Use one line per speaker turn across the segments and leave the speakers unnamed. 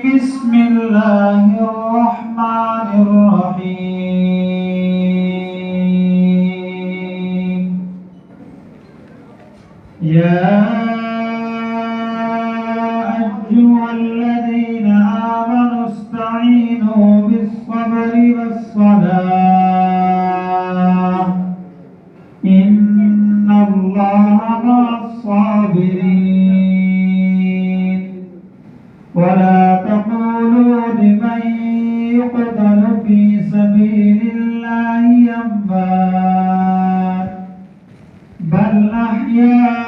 بسم الله الرحمن الرحيم يا أيها الذين آمنوا استعينوا بالصبر والصلاة إن الله مع الصابرين ولا تقولوا لمن يقتل في سبيل الله أموات بل أحياء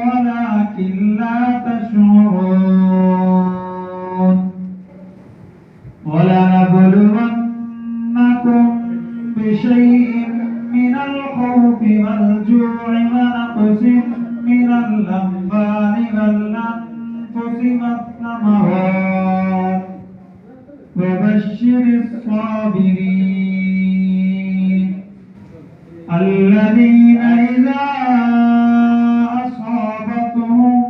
ولكن لا تشعرون ولنبلونكم بشيء من الخوف والجوع ونقص من الأموال والأنفس والثمرات وبشر الصابرين الذين إذا أصابتهم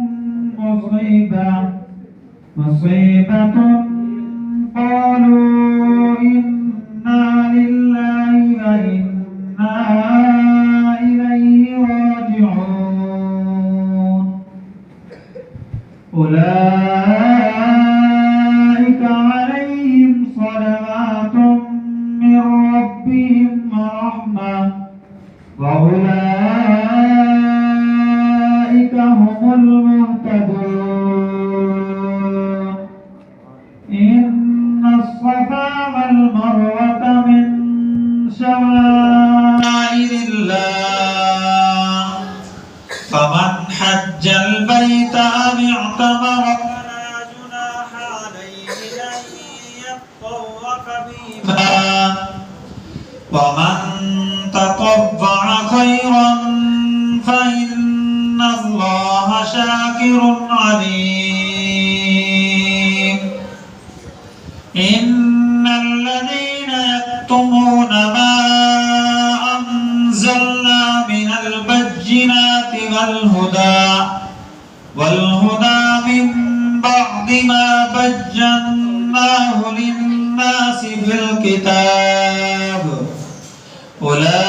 مصيبة قالوا إنا لله وإنا إليه راجعون أولئك عليهم صلوات من ربهم ورحمة وأولئك هم المهتدون إن الصفا والمروة من شعائر الله فمن حج البيت أو اعتمر فلا جناح عليه أن يطوف بهما ومن تطوع خيرا فإن الله شاكر عليم إن الذين يكتمون ما أنزلنا من البينات والهدى من بعد ما بيناه للناس في الكتاب أولئك